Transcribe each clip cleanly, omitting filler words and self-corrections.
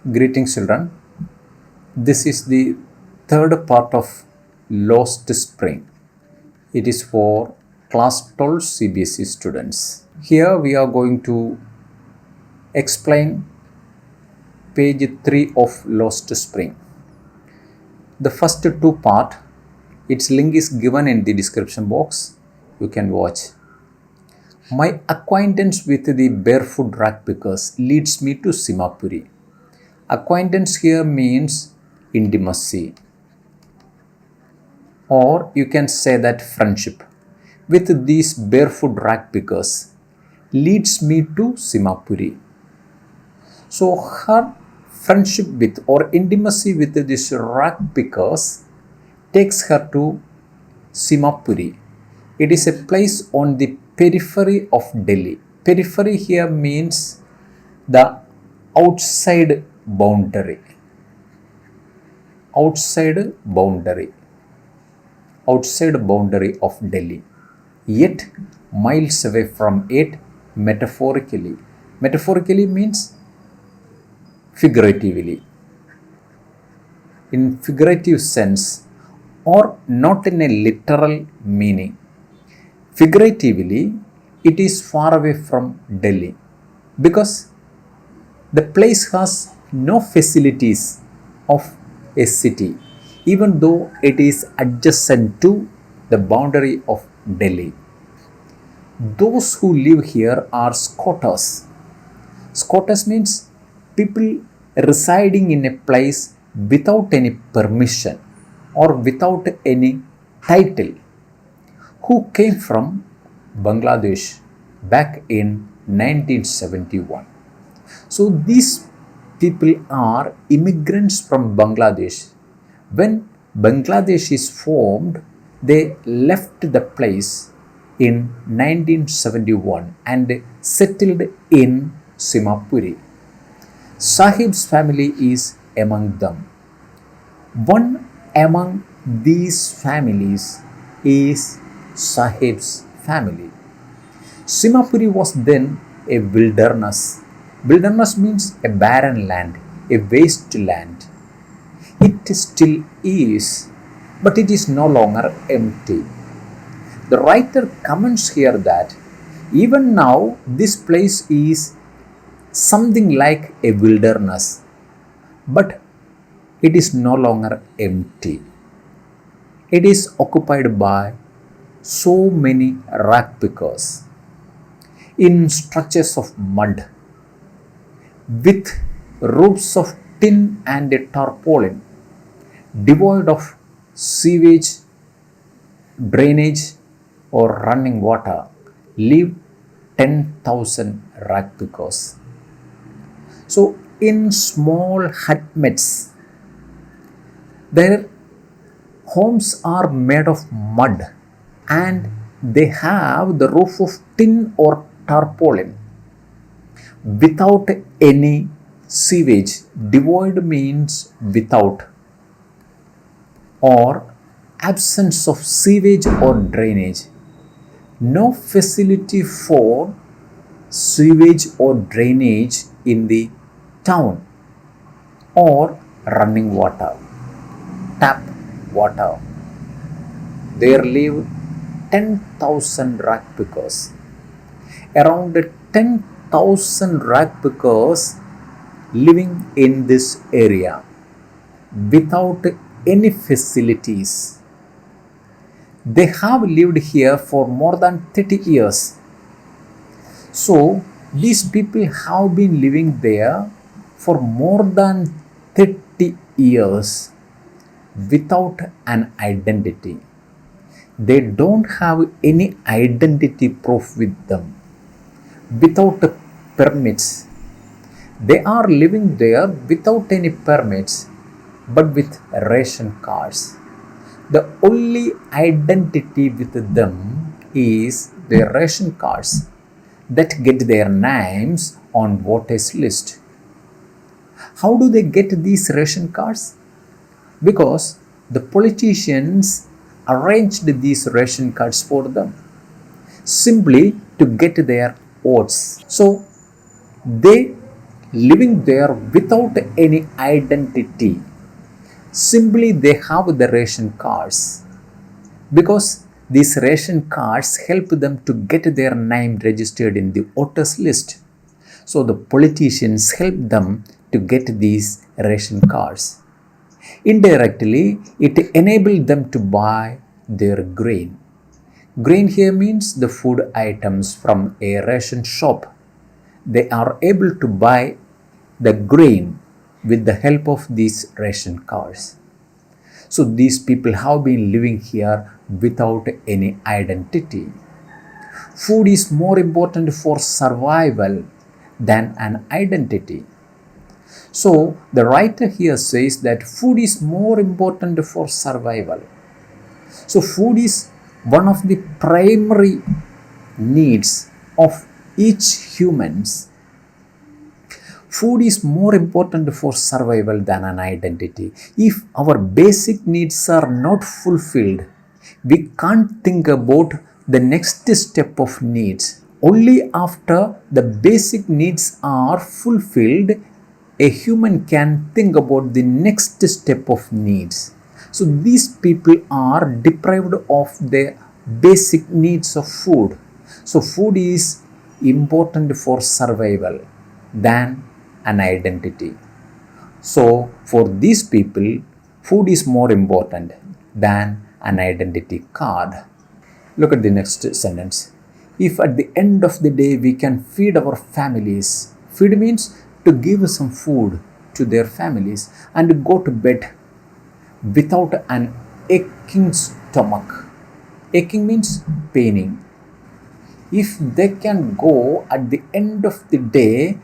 Greetings, children. This is the third part of Lost Spring. It is for class 12 CBSE students. Here we are going to explain page 3 of Lost Spring. The first two part, its link is given in the description box. You can watch. My acquaintance with the barefoot rag pickers leads me to Simapuri. Acquaintance here means intimacy, or you can say that friendship with these barefoot rag pickers leads me to Simapuri. So her friendship with or intimacy with these rag pickers takes her to Simapuri. It is a place on the periphery of Delhi. Periphery here means the outside boundary. Outside boundary of Delhi, yet miles away from it metaphorically. Metaphorically means figuratively, in figurative sense, or not in a literal meaning. Figuratively, it is far away from Delhi because the place has no facilities of a city, even though it is adjacent to the boundary of Delhi. Those who live here are squatters. Squatters means people residing in a place without any permission or without any title, who came from Bangladesh back in 1971. So these people are immigrants from Bangladesh. When Bangladesh is formed, they left the place in 1971 and settled in Simapuri. Sahib's family is among them. One among these families is Sahib's family. Simapuri was then a wilderness. Wilderness means a barren land, a waste land. It still is, but it is no longer empty. The writer comments here that even now this place is something like a wilderness, but it is no longer empty. It is occupied by so many rag pickers in structures of mud, with roofs of tin and a tarpaulin, devoid of sewage, drainage, or running water, live 10,000 rag pickers. So, in small hutments, their homes are made of mud and they have the roof of tin or tarpaulin without any sewage. Devoid means without, or absence of sewage or drainage. No facility for sewage or drainage in the town, or running water, tap water. There live 10,000 rag pickers. Around 10,000 rag pickers living in this area without any facilities. They have lived here for more than 30 years. So, these people have been living there for more than 30 years without an identity. They don't have any identity proof with them, without permits. They are living there without any permits, but with ration cards. The only identity with them is their ration cards that get their names on voters list. How do they get these ration cards? Because the politicians arranged these ration cards for them simply to get their votes. So they living there without any identity. Simply they have the ration cards, because these ration cards help them to get their name registered in the voters list. So the politicians help them to get these ration cards. Indirectly, it enabled them to buy their grain. Grain here means the food items from a ration shop. They are able to buy the grain with the help of these ration cards. So these people have been living here without any identity. Food is more important for survival than an identity. So the writer here says that food is more important for survival. So food is one of the primary needs of each humans. Food is more important for survival than an identity. If our basic needs are not fulfilled, we can't think about the next step of needs. Only after the basic needs are fulfilled, a human can think about the next step of needs. So these people are deprived of the basic needs of food. So food is important for survival than an identity. So for these people, food is more important than an identity card. Look at the next sentence. If at the end of the day we can feed our families, feed means to give some food to their families and go to bed without an aching stomach. Aching means paining. If they can go at the end of the day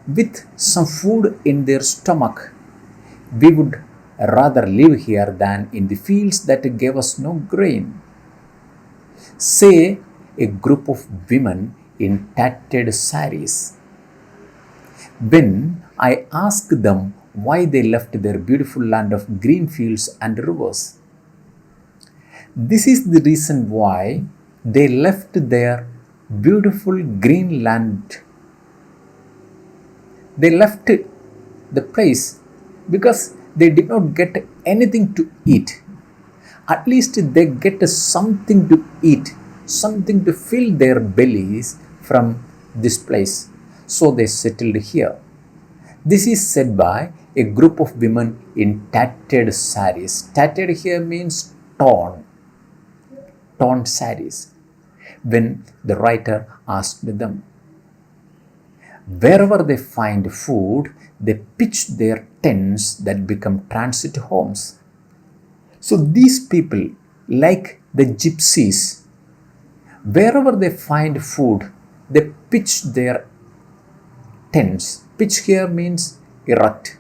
with some food in their stomach, we would rather live here than in the fields that gave us no grain. Say a group of women in tattered saris. When I ask them why they left their beautiful land of green fields and rivers, this is the reason why they left their beautiful green land. They left the place because they did not get anything to eat. At least they get something to eat, something to fill their bellies from this place. So they settled here. This is said by a group of women in tattered saris. Tattered here means torn saris. When the writer asked them, wherever they find food, they pitch their tents that become transit homes. So these people, like the gypsies, wherever they find food, they pitch their tents. Pitch here means erect.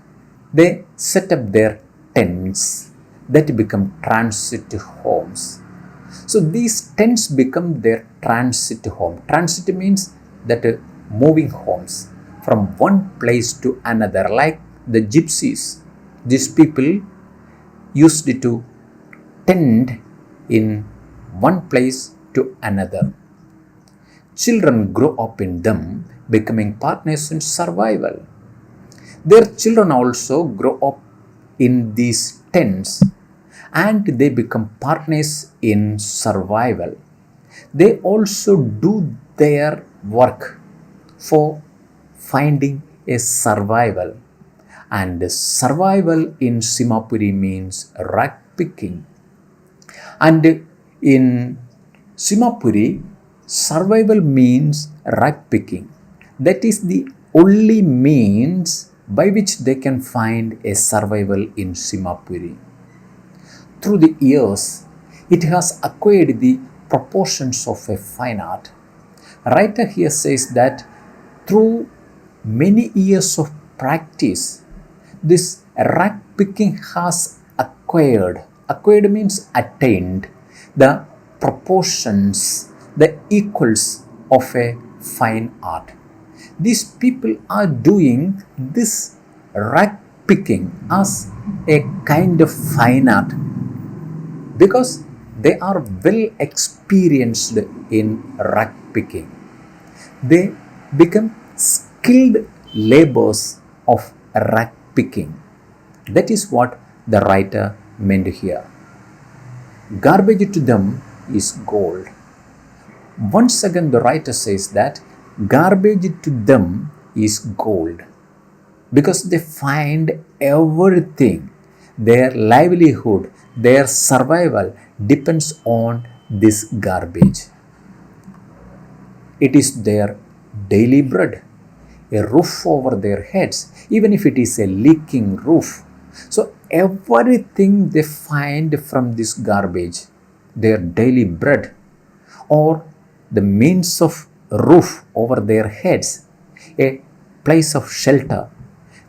They set up their tents that become transit homes. So these tents become their transit home. Transit means that moving homes from one place to another, like the gypsies. These people used to tend in one place to another. Children grow up in them, becoming partners in survival. Their children also grow up in these tents and they become partners in survival. They also do their work for finding a survival. And survival in Simapuri means rag picking. And in Simapuri, survival means rag picking. That is the only means by which they can find a survival in Simapuri. Through the years, it has acquired the proportions of a fine art. Writer here says that through many years of practice, this rag picking has acquired means attained the proportions, the equals of a fine art. These people are doing this rag picking as a kind of fine art because they are well experienced in rag picking. They become skilled labors of rat picking. That is what the writer meant here. Garbage to them is gold. Once again, the writer says that garbage to them is gold because they find everything, their livelihood, their survival depends on this garbage. It is their daily bread, a roof over their heads, even if it is a leaking roof. So, everything they find from this garbage, their daily bread, or the means of roof over their heads, a place of shelter,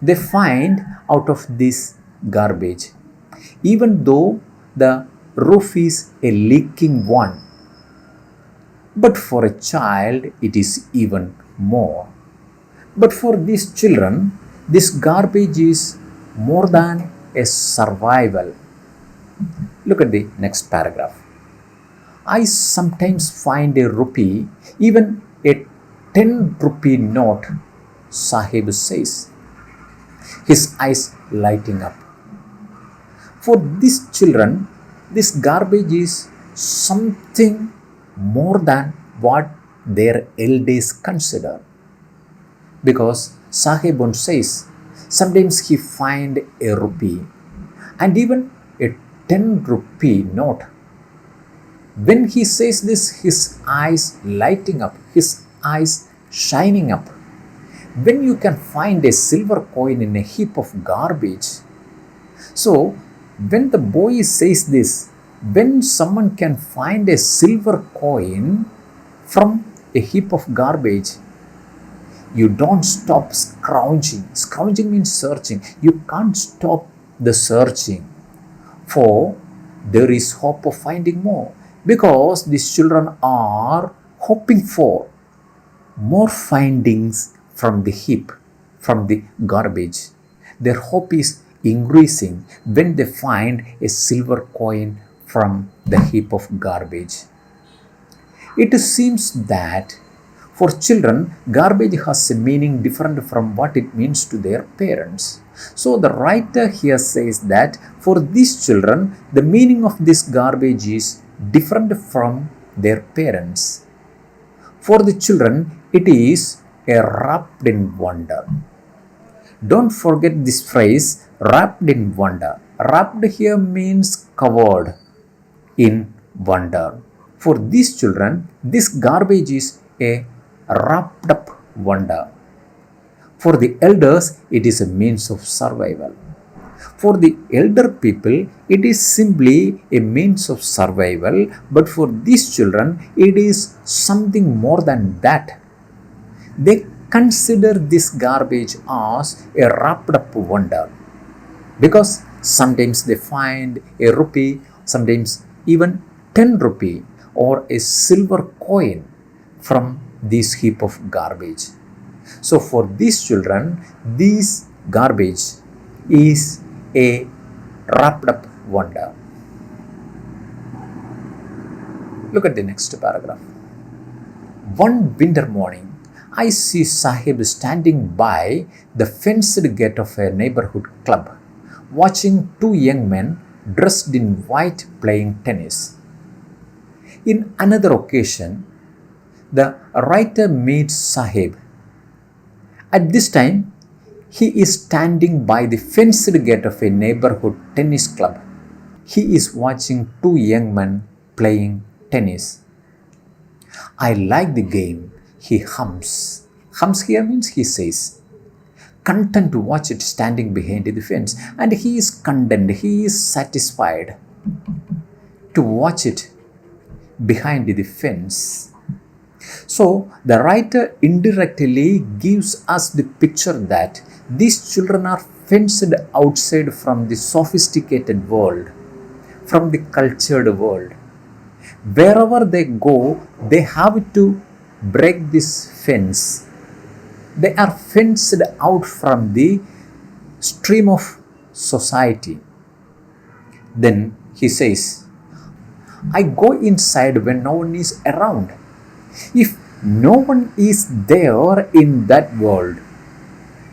they find out of this garbage. Even though the roof is a leaking one, but for a child it is even more. But for these children, this garbage is more than a survival. Look at the next paragraph. I sometimes find a rupee, even a 10 rupee note, Sahib says, his eyes lighting up. For these children, this garbage is something more than what their elders consider. Because Sahibun says, sometimes he find a rupee and even a 10 rupee note. When he says this, his eyes lighting up, his eyes shining up. When you can find a silver coin in a heap of garbage. So, when the boy says this, when someone can find a silver coin from a heap of garbage, you don't stop scrounging. Scrounging means searching. You can't stop the searching, for there is hope of finding more, because these children are hoping for more findings from the heap, from the garbage. Their hope is increasing when they find a silver coin from the heap of garbage. It seems that for children, garbage has a meaning different from what it means to their parents. So the writer here says that for these children, the meaning of this garbage is different from their parents. For the children, it is a wrapped in wonder. Don't forget this phrase, wrapped in wonder. Wrapped here means covered in wonder. For these children, this garbage is a wrapped up wonder. For the elders, it is a means of survival. For the elder people, it is simply a means of survival, but for these children, it is something more than that. They consider this garbage as a wrapped up wonder, because sometimes they find a rupee, sometimes even 10 rupee or a silver coin from this heap of garbage. So for these children, this garbage is a wrapped up wonder. Look at the next paragraph. One winter morning, I see Sahib standing by the fenced gate of a neighborhood club, watching two young men dressed in white playing tennis. In another occasion, the writer meets Sahib. At this time, he is standing by the fenced gate of a neighborhood tennis club. He is watching two young men playing tennis. I like the game, he hums. Hums here means he says. Content to watch it standing behind the fence, and he is content, he is satisfied to watch it behind the fence. So, the writer indirectly gives us the picture that these children are fenced outside from the sophisticated world, from the cultured world. Wherever they go, they have to break this fence. They are fenced out from the stream of society. Then he says, I go inside when no one is around. If no one is there in that world,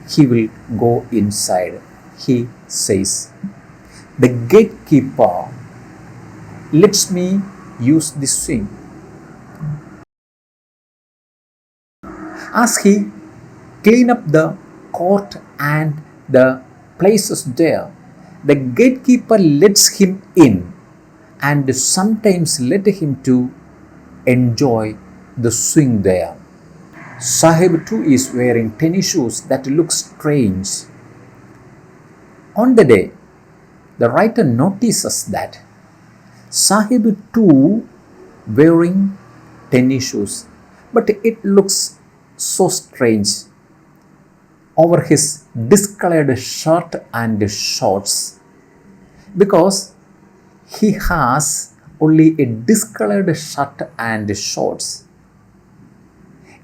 he will go inside. He says, the gatekeeper lets me use the swing. As he clean up the court and the places there, the gatekeeper lets him in and sometimes let him to enjoy the swing there. Sahib too is wearing tennis shoes that look strange. On the day, the writer notices that Sahib too wearing tennis shoes, but it looks so strange over his discolored shirt and shorts, because he has only a discolored shirt and shorts.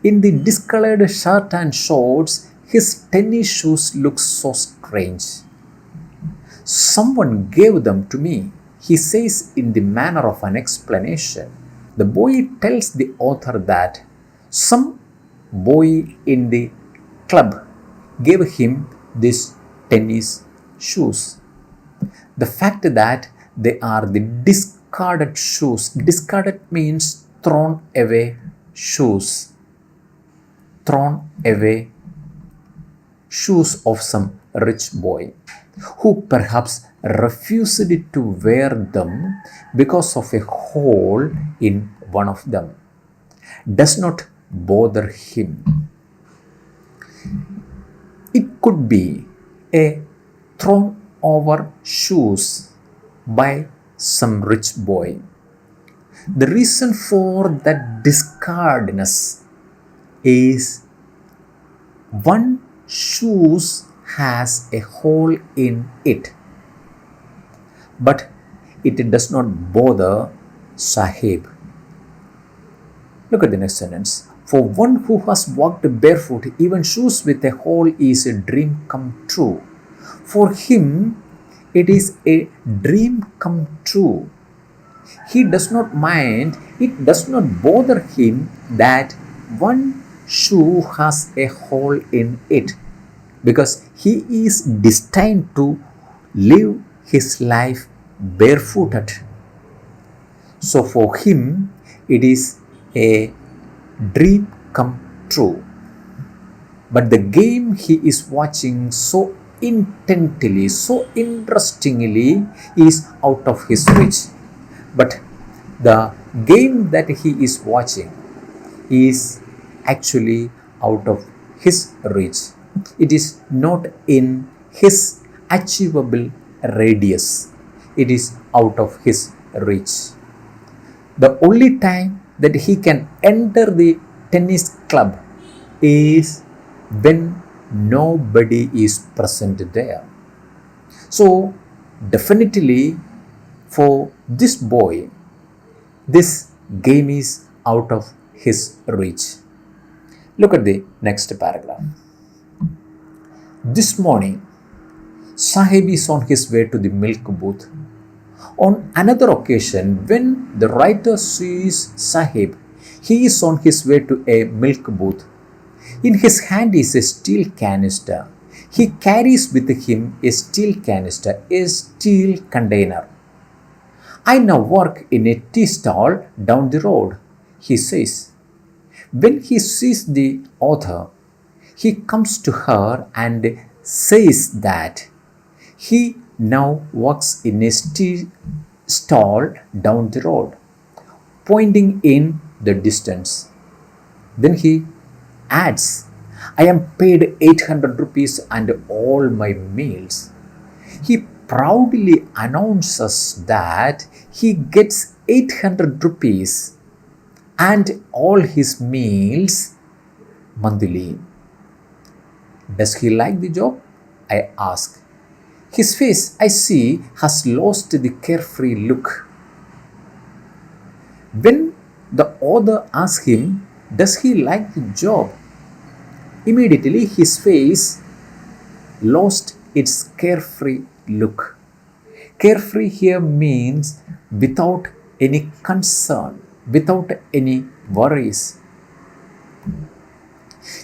In the discolored shirt and shorts, his tennis shoes look so strange. Someone gave them to me, he says in the manner of an explanation. The boy tells the author that some boy in the club gave him these tennis shoes. The fact that they are the discarded shoes, discarded means thrown away shoes, thrown away shoes of some rich boy who perhaps refused to wear them because of a hole in one of them, does not bother him. It could be a thrown over shoes by some rich boy. The reason for that discardedness is one shoes has a hole in it, but it does not bother Sahib. Look at the next sentence. For one who has walked barefoot, even shoes with a hole is a dream come true. For him, it is a dream come true. He does not mind, it does not bother him that one shoe has a hole in it, because he is destined to live his life barefooted. So for him, it is a dream come true. But the game he is watching so intently, so interestingly, is out of his reach. But the game that he is watching is actually out of his reach. It is not in his achievable radius. It is out of his reach. The only time that he can enter the tennis club is when nobody is present there. So definitely for this boy, this game is out of his reach. Look at the next paragraph. This morning, Sahib is on his way to the milk booth. On another occasion, when the writer sees Sahib, he is on his way to a milk booth. In his hand is a steel canister. He carries with him a steel canister, a steel container. I now work in a tea stall down the road, he says. When he sees the author, he comes to her and says that he now works in a tea stall down the road, pointing in the distance. Then he adds, I am paid 800 rupees and all my meals. He proudly announces that he gets 800 rupees and all his meals monthly. Does he like the job? I ask. His face, I see, has lost the carefree look. When the author asks him, does he like the job? Immediately his face lost its carefree look. Carefree here means without any concern, without any worries.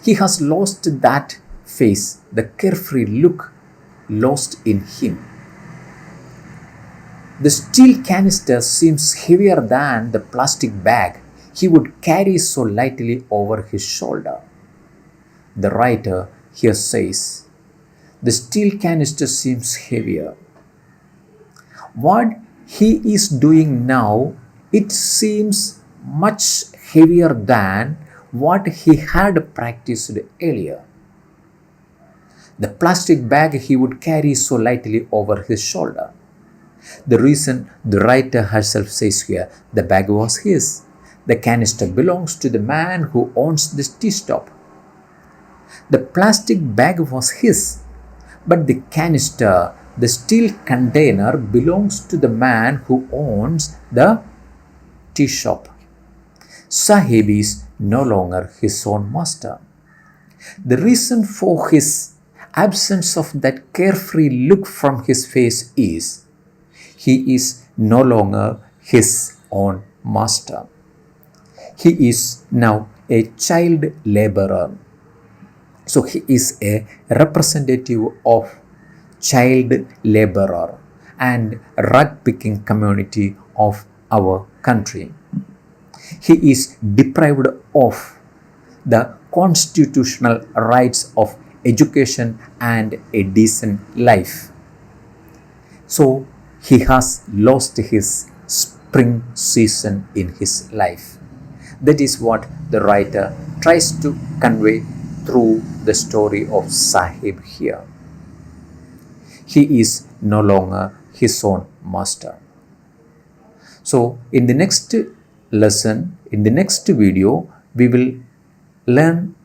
He has lost that face, the carefree look lost in him. The steel canister seems heavier than the plastic bag he would carry so lightly over his shoulder. The writer here says, the steel canister seems heavier. What he is doing now, it seems much heavier than what he had practiced earlier. The plastic bag he would carry so lightly over his shoulder. The reason the writer herself says here, the bag was his. The canister belongs to the man who owns this tea stop. The plastic bag was his, but the canister, the steel container, belongs to the man who owns the tea shop. Sahib is no longer his own master. The reason for his absence of that carefree look from his face is he is no longer his own master. He is now a child laborer. So he is a representative of child laborer and rug picking community of our country. He is deprived of the constitutional rights of education and a decent life. So he has lost his spring season in his life. That is what the writer tries to convey through the story of Sahib here. He is no longer his own master. So in the next lesson, in the next video, we will learn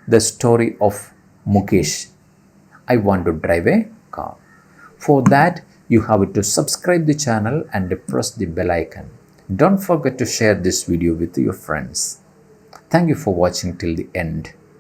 the story of Mukesh. I want to drive a car. For that, you have to subscribe the channel and press the bell icon. Don't forget to share this video with your friends. Thank you for watching till the end.